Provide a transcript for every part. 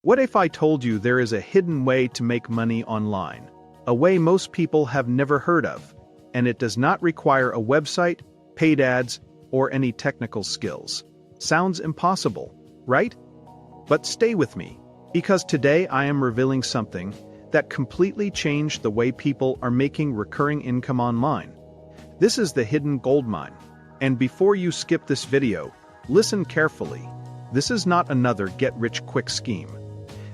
What if I told you there is a hidden way to make money online? A way most people have never heard of, and it does not require a website, paid ads, or any technical skills. Sounds impossible, right? But stay with me, because today I am revealing something that completely changed the way people are making recurring income online. This is the hidden goldmine. And before you skip this video, listen carefully. This is not another get-rich-quick scheme.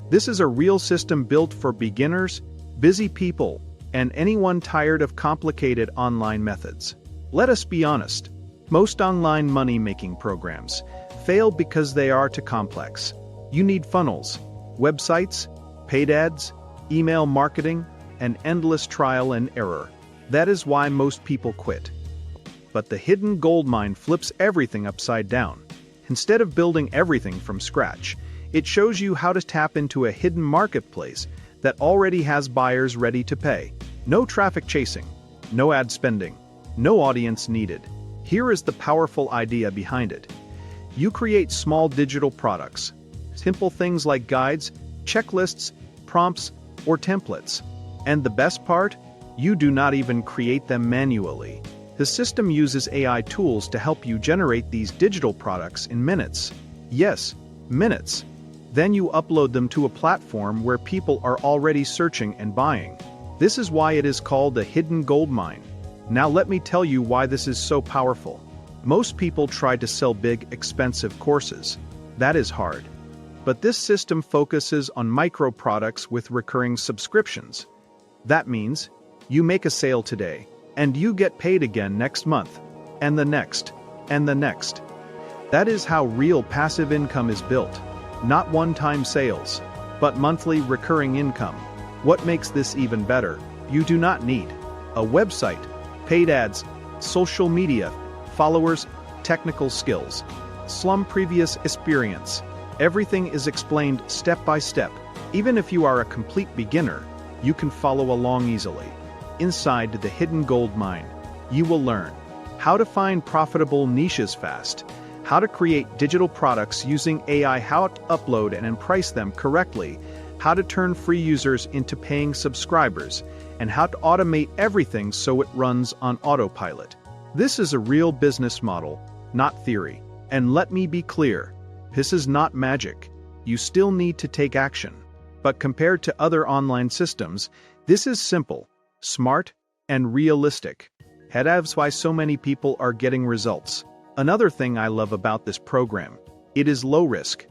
This is a real system built for beginners, busy people, and anyone tired of complicated online methods. Let us be honest. Most online money-making programs fail because they are too complex. You need funnels, websites, paid ads, email marketing, and endless trial and error. That is why most people quit. But the hidden goldmine flips everything upside down. Instead of building everything from scratch, it shows you how to tap into a hidden marketplace that already has buyers ready to pay. No traffic chasing, no ad spending, no audience needed. Here is the powerful idea behind it. You create small digital products, simple things like guides, checklists, prompts, or templates. And the best part? You do not even create them manually. The system uses AI tools to help you generate these digital products in minutes. Yes, minutes. Then you upload them to a platform where people are already searching and buying. This is why it is called the hidden goldmine. Now let me tell you why this is so powerful. Most people try to sell big, expensive courses. That is hard. But this system focuses on micro products with recurring subscriptions. That means you make a sale today, and you get paid again next month, and the next, and the next. That is how real passive income is built. Not one-time sales, but monthly recurring income. What makes this even better? You do not need a website, paid ads, social media, followers, technical skills, previous experience. Everything is explained step by step. Even if you are a complete beginner, you can follow along easily. Inside the hidden goldmine, you will learn how to find profitable niches fast, how to create digital products using AI, how to upload and price them correctly, how to turn free users into paying subscribers, and how to automate everything so it runs on autopilot. This is a real business model, not theory. And let me be clear, this is not magic. You still need to take action. But compared to other online systems, this is simple, smart, and realistic. That's why so many people are getting results. Another thing I love about this program, it is low risk.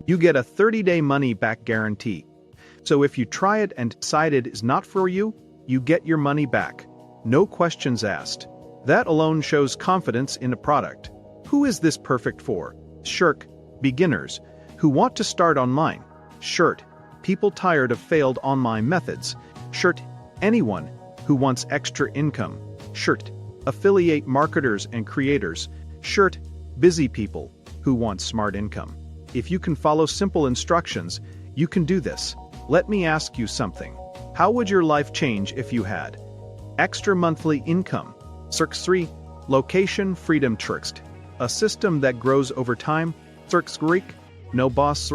You get a 30-day money-back guarantee. So if you try it and decide it is not for you, you get your money back. No questions asked. That alone shows confidence in a product. Who is this perfect for? Shirk, beginners who want to start online. Shirt, people tired of failed online methods. Shirt, anyone who wants extra income. Shirt, affiliate marketers and creators. Shirt, busy people who want smart income. If you can follow simple instructions, you can do this. Let me ask you something. How would your life change if you had extra monthly income? Cirx 3, location freedom Trxt, a system that grows over time. Cirx Greek, no boss,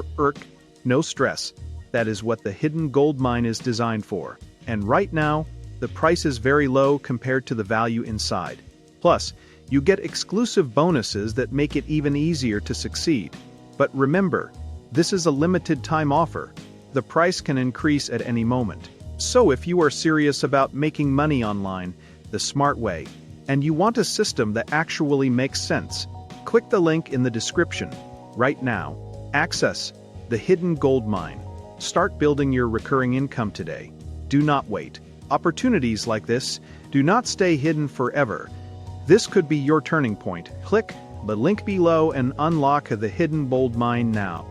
no stress. That is what the hidden goldmine is designed for. And right now, the price is very low compared to the value inside. Plus, you get exclusive bonuses that make it even easier to succeed. But remember, this is a limited time offer. The price can increase at any moment. So if you are serious about making money online the smart way, and you want a system that actually makes sense, click the link in the description right now. Access the hidden goldmine. Start building your recurring income today. Do not wait. Opportunities like this do not stay hidden forever. This could be your turning point. Click the link below and unlock the hidden goldmine now.